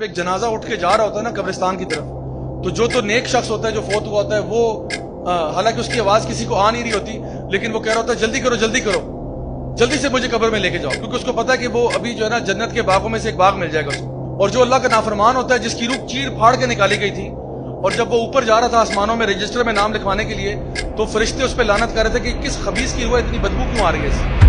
ایک جنازہ اٹھ کے جا رہا ہوتا ہے نا قبرستان کی طرف، تو جو تو نیک شخص ہوتا ہے جو فوت ہوا ہوتا ہے وہ حالانکہ اس کی آواز کسی کو آ نہیں رہی ہوتی، لیکن وہ کہہ رہا ہوتا ہے جلدی کرو جلدی کرو، جلدی سے مجھے قبر میں لے کے جاؤ، کیونکہ اس کو پتا ہے کہ وہ ابھی جو ہے نا جنت کے باغوں میں سے ایک باغ مل جائے گا اس کو۔ اور جو اللہ کا نافرمان ہوتا ہے جس کی روح چیر پھاڑ کے نکالی گئی تھی، اور جب وہ اوپر جا رہا تھا آسمانوں میں رجسٹر میں نام لکھوانے کے لیے، تو فرشتے اس پہ لعنت کر رہے تھے کہ کس خبیث کی روح اتنی بدبو کیوں آ رہی ہے اس سے۔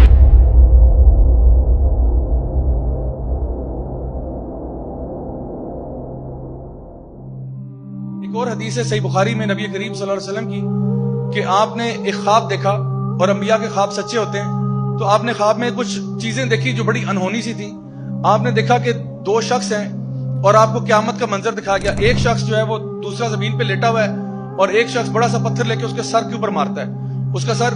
ایک اور حدیث ہے صحیح بخاری میں نبی کریم صلی اللہ علیہ وسلم کی کہ آپ نے ایک خواب دیکھا، اور انبیاء کے خواب سچے ہوتے ہیں، تو آپ نے خواب میں کچھ چیزیں دیکھی جو بڑی انہونی سی تھیں۔ آپ نے دیکھا کہ دو شخص ہیں اور آپ کو قیامت کا منظر دکھا گیا، ایک شخص جو ہے وہ دوسرا زمین پہ لیٹا ہوا ہے، اور ایک شخص بڑا سا پتھر لے کے اس کے سر کے اوپر مارتا ہے، اس کا سر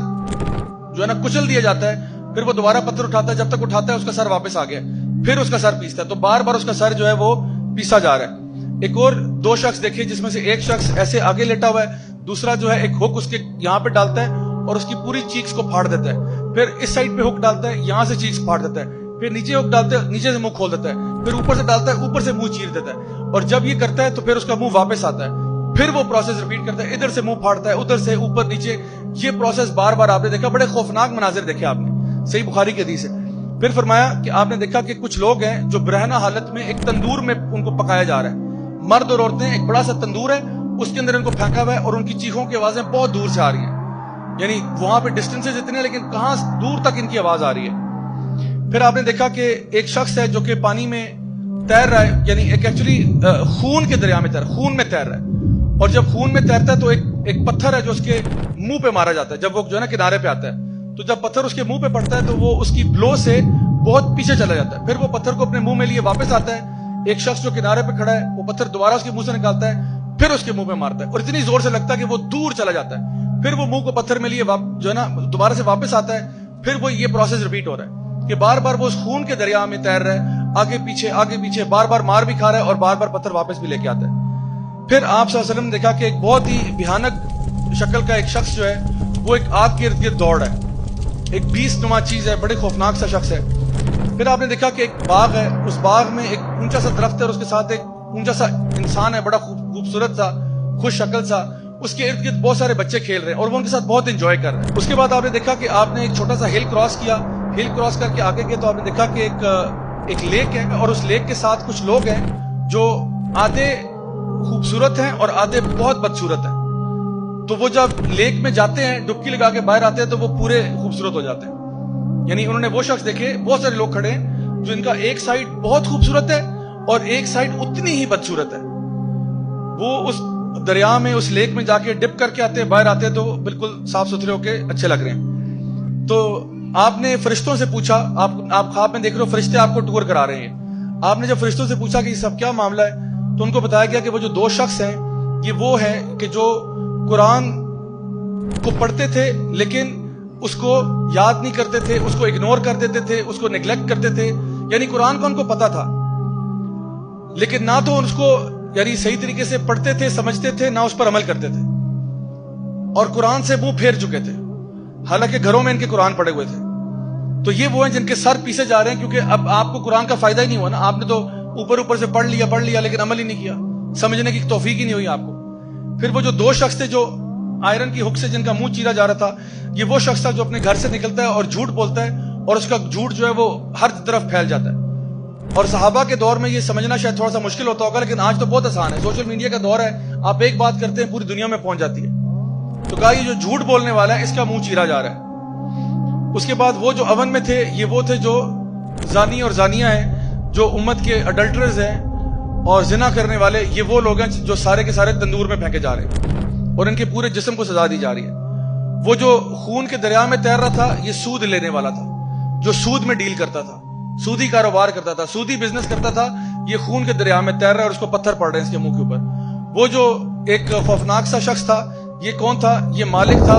جو ہے نا کچل دیا جاتا ہے، پھر وہ دوبارہ پتھر اٹھاتا ہے، جب تک اٹھاتا ہے اس کا سر واپس آ گیا، پھر اس کا سر پیستا ہے، تو بار بار اس کا سر جو ہے وہ پیسا جا رہا ہے۔ ایک اور دو شخص دیکھے جس میں سے ایک شخص ایسے آگے لیٹا ہوا ہے، دوسرا جو ہے ایک ہک اس کے یہاں پہ ڈالتا ہے اور اس کی پوری چیکس کو پھاڑ دیتا ہے، پھر اس سائڈ پہ ہک ڈالتا ہے، یہاں سے چیکس پھاڑ دیتا ہے، پھر نیچے ہک ڈالتا ہے، نیچے سے منہ کھول دیتا ہے، پھر اوپر سے ڈالتا ہے، اوپر سے منہ چیر دیتا ہے، اور جب یہ کرتا ہے تو پھر اس کا منہ واپس آتا ہے، پھر وہ پروسیس ریپیٹ کرتا ہے، ادھر سے منہ پھاڑتا ہے، ادھر سے اوپر نیچے، یہ پروسیس بار بار آپ نے دیکھا، بڑے خوفناک مناظر دیکھے آپ نے، صحیح بخاری کی حدیث ہے۔ پھر فرمایا کہ آپ نے دیکھا کہ کچھ لوگ ہیں جو برہنہ حالت میں ایک تندور میں ان کو پکایا جا رہا ہے، مرد اور عورتیں، ایک بڑا سا تندور ہے، اس کے اندر ان کو پھینکا ہوا ہے، اور ان کی چیخوں کی آوازیں بہت دور سے آ رہی ہیں، یعنی وہاں پہ ڈسٹینسز اتنے ہیں لیکن کہاں دور تک ان کی آواز آ رہی ہے۔ پھر آپ نے دیکھا کہ ایک شخص ہے جو کہ پانی میں تیر رہا ہے، یعنی ایک ایکچولی خون کے دریا میں خون میں تیر رہا ہے، اور جب خون میں تیرتا ہے تو ایک پتھر ہے جو اس کے منہ پہ مارا جاتا ہے، جب وہ جو ہے نا کنارے پہ آتا ہے، تو جب پتھر اس کے منہ پہ پڑتا ہے تو وہ اس کی بلو سے بہت پیچھے چلا جاتا ہے، پھر وہ پتھر کو اپنے منہ میں لیے واپس آتا ہے، ایک شخص جو کنارے پہ کھڑا ہے وہ پتھر دوبارہ اس کے منہ سے نکالتا ہے، پھر اس کے منہ پہ مارتا ہے، اور اتنی زور سے لگتا ہے کہ وہ دور چلا جاتا ہے، پھر وہ منہ کو پتھر میں لیے جو ہے نا دوبارہ سے واپس آتا ہے، پھر وہ یہ پروسیس ریپیٹ ہو رہا ہے کہ بار بار وہ اس خون کے دریا میں تیر رہا ہے، آگے پیچھے بار بار مار بھی کھا رہا ہے اور بار بار پتھر واپس بھی لے کے آتا ہے۔ پھر آپ صلی اللہ علیہ وسلم نے دیکھا کہ ایک بہت ہی بھیانک شکل کا ایک شخص جو ہے وہ ایک آگ کے ارد گرد دوڑ رہا ہے، ایک بیست نما چیز ہے، بڑے خوفناک سا شخص ہے۔ پھر آپ نے دیکھا کہ ایک باغ ہے، اس باغ میں ایک اونچا سا درخت ہے اور اس کے ساتھ ایک اونچا سا انسان ہے، بڑا خوبصورت سا، خوش شکل سا، اس کے ارد گرد بہت سارے بچے کھیل رہے ہیں اور وہ ان کے ساتھ بہت انجوائے کر رہے ہیں۔ اس کے بعد آپ نے دیکھا کہ آپ نے ایک چھوٹا سا ہل کراس کیا، ہل کراس کر کے آگے گئے تو آپ نے دیکھا کہ ایک لیک ہے، اور اس لیک کے ساتھ کچھ لوگ ہیں جو آدھے خوبصورت ہیں اور آدھے بہت بدصورت ہیں، تو وہ جب لیک میں جاتے ہیں ڈبکی لگا کے باہر آتے ہیں تو وہ پورے خوبصورت ہو جاتے ہیں، یعنی انہوں نے وہ شخص دیکھے، بہت سارے لوگ کھڑے ہیں جو ان کا ایک سائڈ بہت خوبصورت ہے اور ایک سائڈ اتنی ہی بدصورت ہے، وہ اس دریا میں اس لیک میں جا کے ڈپ کر کے آتے ہیں، باہر آتے ہیں تو بالکل صاف ستھرے ہو کے اچھے لگ رہے ہیں۔ تو آپ نے فرشتوں سے پوچھا، آپ خواب میں دیکھ رہے ہو فرشتے آپ کو ٹور کرا رہے ہیں، آپ نے جب فرشتوں سے پوچھا کہ یہ سب کیا معاملہ ہے تو ان کو بتایا گیا کہ وہ جو دو شخص ہیں یہ وہ ہیں کہ جو قرآن کو پڑھتے تھے لیکن اس کو یاد نہیں کرتے تھے، اس کو اگنور کر دیتے تھے، اس کو نیگلیکٹ کرتے تھے، یعنی قرآن کو ان کو پتا تھا لیکن نہ تو اس کو یعنی صحیح طریقے سے پڑھتے تھے، سمجھتے تھے، نہ اس پر عمل کرتے تھے، اور قرآن سے منہ پھیر چکے تھے، حالانکہ گھروں میں ان کے قرآن پڑھے ہوئے تھے۔ تو یہ وہ ہیں جن کے سر پیسے جا رہے ہیں، کیونکہ اب آپ کو قرآن کا فائدہ ہی نہیں ہوا نا، آپ نے تو اوپر سے پڑھ لیا لیکن عمل ہی نہیں کیا، سمجھنے کی توفیق ہی نہیں ہوئی آپ کو۔ پھر وہ جو دو شخص تھے جو آئرن کی ہک سے جن کا منہ چیرا جا رہا تھا، یہ وہ شخص تھا جو اپنے گھر سے نکلتا ہے اور جھوٹ بولتا ہے، اور اس کا جھوٹ جو ہے وہ ہر طرف پھیل جاتا ہے، اور صحابہ کے دور میں یہ سمجھنا شاید تھوڑا سا مشکل ہوتا ہوگا، لیکن آج تو بہت آسان ہے، سوشل میڈیا کا دور ہے، آپ ایک بات کرتے ہیں پوری دنیا میں پہنچ جاتی ہے۔ تو کہا یہ جو جھوٹ بولنے والا ہے اس کا منہ چیرا جا رہا ہے۔ اس کے بعد وہ جو اون میں تھے یہ وہ تھے جو زانی اور زانیہ ہیں، جو امت کے اڈلٹرز ہیں اور زنا کرنے والے، یہ وہ لوگ ہیں جو سارے کے سارے تندور میں پھینکے جا رہے ہیں اور ان کے پورے جسم کو سزا دی جا رہی ہے۔ وہ جو خون کے دریا میں تیر رہا تھا یہ سود لینے والا تھا، جو سود میں ڈیل کرتا تھا، سودی کاروبار کرتا تھا، سودی بزنس کرتا تھا، یہ خون کے دریا میں تیر رہا ہے اور اس کو پتھر پڑ رہے ہیں اس کے منہ کے اوپر۔ وہ جو ایک خوفناک سا شخص تھا یہ کون تھا؟ یہ مالک تھا،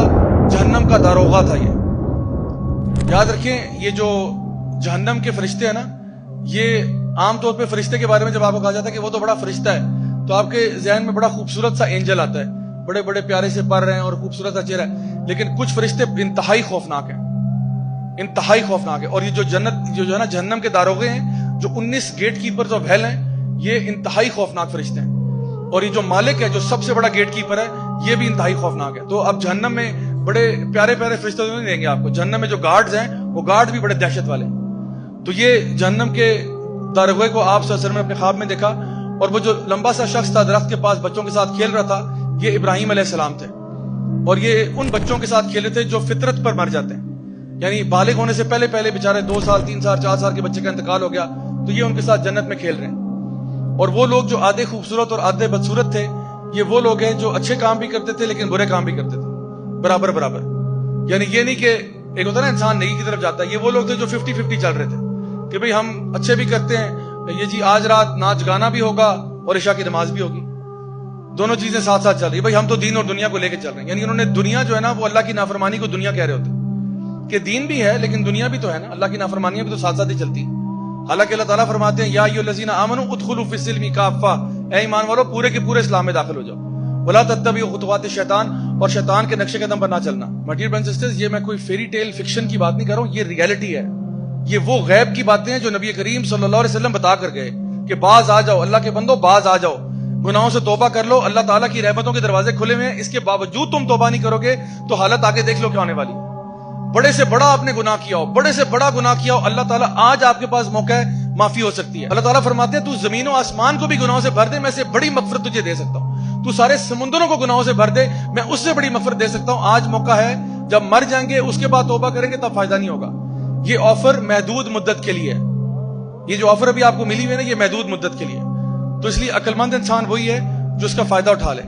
جہنم کا داروغہ تھا۔ یہ یاد رکھیں، یہ جو جہنم کے فرشتے ہیں نا، یہ عام طور پہ فرشتے کے بارے میں جب آپ کو کہا جاتا ہے کہ وہ تو بڑا فرشتہ ہے تو آپ کے ذہن میں بڑا خوبصورت سا اینجل آتا ہے، بڑے بڑے پیارے سے پر رہے ہیں اور خوبصورت سا چہرہ ہے، لیکن کچھ فرشتے انتہائی خوفناک ہیں، انتہائی خوفناک ہے۔ اور یہ جو جنت جو ہے نا جہنم کے داروغے ہیں، جو 19 گیٹ کیپرز آف ہیل ہیں، یہ انتہائی خوفناک فرشتے ہیں، اور یہ جو مالک ہے، جو سب سے بڑا گیٹ کیپر ہے، یہ بھی انتہائی خوفناک ہے۔ تو اب جہنم میں بڑے پیارے پیارے فرشتے نہیں دیں گے آپ کو، جہنم میں جو گارڈز ہیں وہ گارڈ بھی بڑے دہشت والے ہیں۔ تو یہ جہنم کے داروغے کو آپ صلی اللہ علیہ وسلم نے اپنے خواب میں دیکھا، اور وہ جو لمبا سا شخص تھا درخت کے پاس بچوں کے ساتھ کھیل رہا تھا، یہ ابراہیم علیہ السلام تھے، اور یہ ان بچوں کے ساتھ کھیلے تھے جو فطرت پر مر جاتے ہیں، یعنی بالغ ہونے سے پہلے پہلے بیچارے 2 سال 3 سال 4 سال کے بچے کا انتقال ہو گیا، تو یہ ان کے ساتھ جنت میں کھیل رہے ہیں۔ اور وہ لوگ جو آدھے خوبصورت اور آدھے بدصورت تھے، یہ وہ لوگ ہیں جو اچھے کام بھی کرتے تھے لیکن برے کام بھی کرتے تھے، برابر برابر، یعنی یہ نہیں کہ ایک ہوتا ہے نا انسان نیکی کی طرف جاتا ہے، یہ وہ لوگ تھے جو 50-50 چل رہے تھے کہ بھئی ہم اچھے بھی کرتے ہیں، یہ جی آج رات ناچ گانا بھی ہوگا اور عشاء کی نماز بھی ہوگی، دونوں چیزیں ساتھ ساتھ چل رہی ہے، بھئی ہم تو دین اور دنیا کو لے کے چل رہے ہیں، یعنی انہوں نے دنیا جو ہے نا وہ اللہ کی نافرمانی کو دنیا کہہ رہے ہوتے ہیں کہ دین بھی ہے لیکن دنیا بھی تو ہے نا، اللہ کی نافرمانیاں بھی تو ساتھ ساتھ ہی چلتی ہیں۔ حالانکہ اللہ تعالیٰ فرماتے ہیں یا ایھا الذین آمنوا ادخلوا فی السلم کافہ، اے ایمان والو پورے کے پورے اسلام میں داخل ہو جاؤ، ولا تتبعوا خطوات الشیطان، اور شیطان کے نقش قدم پر نہ چلنا۔ My dear brothers and sisters, یہ میں کوئی فیری ٹیل فکشن کی بات نہیں کر رہا ہوں، یہ ریئلٹی ہے، یہ وہ غیب کی باتیں ہیں جو نبی کریم صلی اللہ علیہ وسلم بتا کر گئے کہ باز آ جاؤ، اللہ کے بندو باز آ جاؤ، گناہوں سے توبہ کر لو، اللہ تعالیٰ کی رحمتوں کے دروازے کھلے ہوئے ہیں، اس کے باوجود تم توبہ نہیں کرو گے تو حالت آگے دیکھ لو کیا ہونے والی ہے۔ بڑے سے بڑا آپ نے گناہ کیا ہو، بڑے سے بڑا گناہ کیا ہو، اللہ تعالیٰ آج آپ کے پاس موقع ہے، معافی ہو سکتی ہے۔ اللہ تعالیٰ فرماتے ہیں تو زمین و آسمان کو بھی گناہوں سے بھر دے، میں سے بڑی مغفرت تجھے دے سکتا ہوں، تو سارے سمندروں کو گناہوں سے بھر دے، میں اس سے بڑی مغفرت دے سکتا ہوں۔ آج موقع ہے، جب مر جائیں گے اس کے بعد توبہ کریں گے تب فائدہ نہیں ہوگا۔ یہ آفر محدود مدت کے لیے ہے، یہ جو آفر ابھی آپ کو ملی ہوئی ہے نا، یہ محدود مدت کے لیے، تو اس لیے عقل مند انسان وہی ہے جو اس کا فائدہ اٹھا لے۔